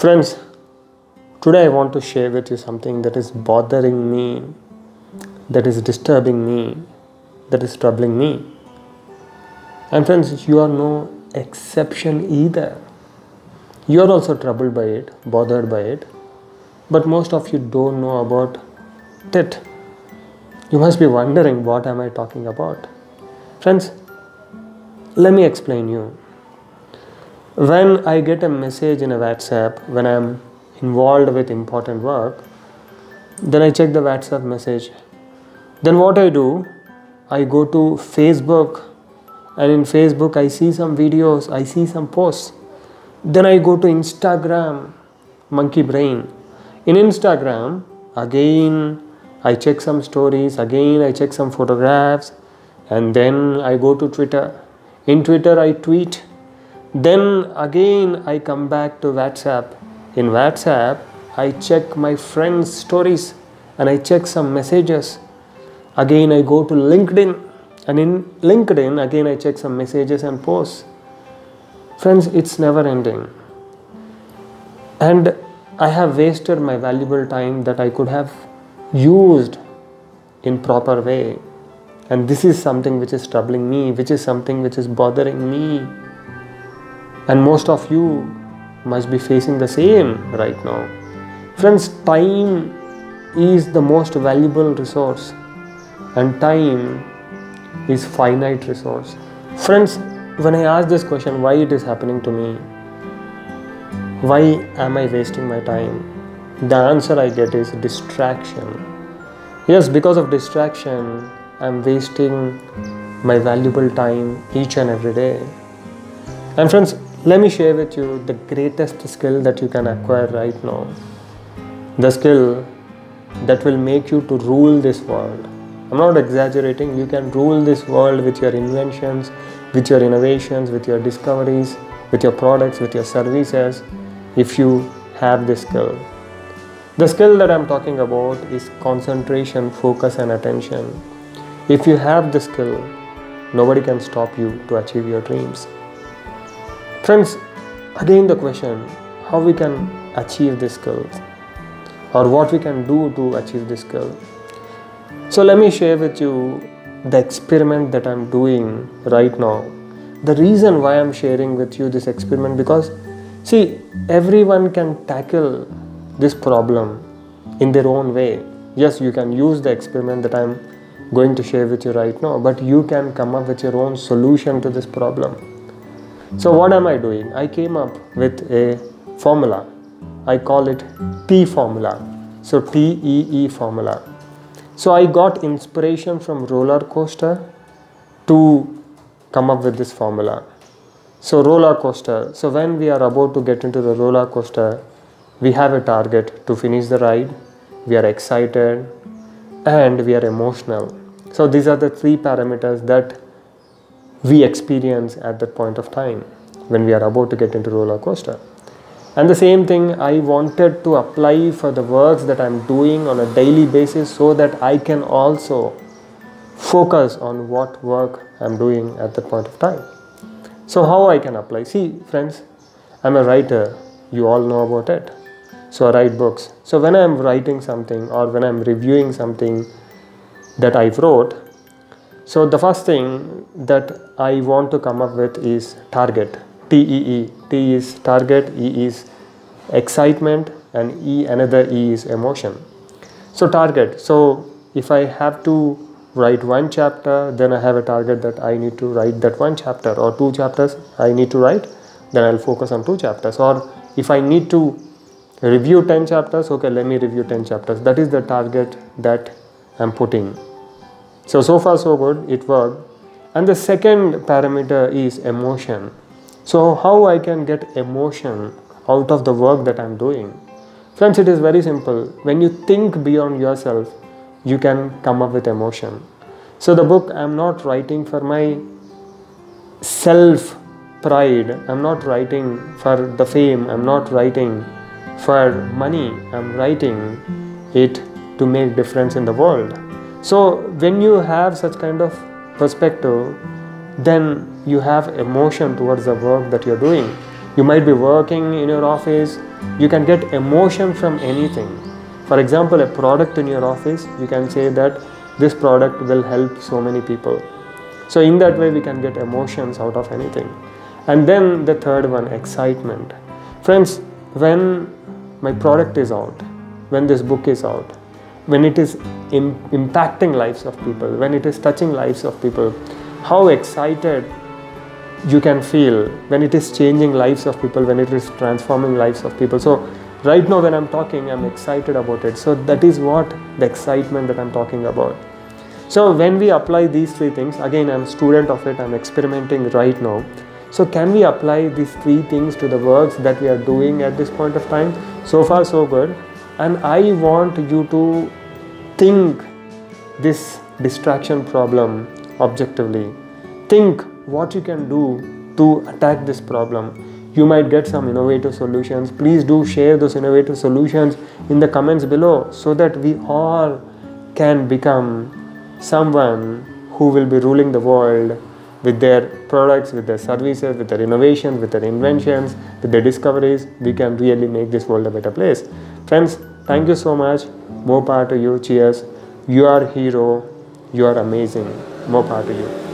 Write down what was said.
Friends, today I want to share with you something that is bothering me, that is disturbing me, that is troubling me. And friends, you are no exception either. You are also troubled by it, bothered by it, but most of you don't know about it. You must be wondering, what am I talking about? Friends, let me explain you. When I get a message in a WhatsApp, when I am involved with important work, then I check the WhatsApp message. Then what I do, I go to Facebook, and in Facebook I see some videos, I see some posts. Then I go to Instagram, monkey brain. In Instagram, again I check some stories, again I check some photographs, and then I go to Twitter. In Twitter I tweet. Then again I come back to WhatsApp. In WhatsApp I check my friends' stories and I check some messages. Again I go to LinkedIn, and in LinkedIn again I check some messages and posts. Friends, it's never ending. And I have wasted my valuable time that I could have used in proper way. And this is something which is troubling me, which is something which is bothering me. And most of you must be facing the same right now. Friends, time is the most valuable resource, and time is finite resource. Friends, when I ask this question, why it is happening to me? Why am I wasting my time? The answer I get is distraction. Yes, because of distraction, I am wasting my valuable time each and every day. And friends, let me share with you the greatest skill that you can acquire right now. The skill that will make you to rule this world. I'm not exaggerating. You can rule this world with your inventions, with your innovations, with your discoveries, with your products, with your services, if you have this skill. The skill that I'm talking about is concentration, focus, and attention. If you have this skill, nobody can stop you to achieve your dreams. Friends, again the question, how we can achieve this skill, or what we can do to achieve this skill. So let me share with you the experiment that I'm doing right now. The reason why I'm sharing with you this experiment, because see, everyone can tackle this problem in their own way. Yes, you can use the experiment that I'm going to share with you right now, but you can come up with your own solution to this problem. So what am I doing? I came up with a formula. I call it T formula. So TEE formula. So I got inspiration from roller coaster to come up with this formula. So roller coaster. So when we are about to get into the roller coaster, we have a target to finish the ride. We are excited and we are emotional. So these are the three parameters that we experience at that point of time when we are about to get into roller coaster. And the same thing I wanted to apply for the works that I'm doing on a daily basis, so that I can also focus on what work I'm doing at that point of time. So how I can apply? See friends, I'm a writer, you all know about it. So I write books. So when I'm writing something, or when I'm reviewing something that I wrote, so the first thing that I want to come up with is target. TEE. T is target, E is excitement, and another E is emotion. So target. So if I have to write one chapter, then I have a target that I need to write that one chapter, or 2 chapters I need to write, then I'll focus on 2 chapters. Or if I need to review 10 chapters, okay, let me review 10 chapters. That is the target that I'm putting. So far so good, it worked. And the second parameter is emotion. So how I can get emotion out of the work that I'm doing? Friends, it is very simple. When you think beyond yourself, you can come up with emotion. So the book, I'm not writing for my self pride. I'm not writing for the fame. I'm not writing for money. I'm writing it to make difference in the world. So when you have such kind of perspective, then you have emotion towards the work that you're doing. You might be working in your office, You can get emotion from anything. For example, a product in your office, you can say that this product will help so many people. So in that way, we can get emotions out of anything. And then the third one, excitement. Friends, when my product is out, when this book is out, when it is impacting lives of people, when it is touching lives of people, how excited you can feel when it is changing lives of people, when it is transforming lives of people. So right now when I'm talking, I'm excited about it. So that is what the excitement that I'm talking about. So when we apply these three things, again, I'm a student of it, I'm experimenting right now. So can we apply these three things to the works that we are doing at this point of time? So far so good. And I want you to think this distraction problem objectively. Think what you can do to attack this problem. You might get some innovative solutions. Please do share those innovative solutions in the comments below so that we all can become someone who will be ruling the world with their products, with their services, with their innovations, with their inventions, with their discoveries. We can really make this world a better place. Friends, thank you so much. More power to you. Cheers. You are a hero. You are amazing. More power to you.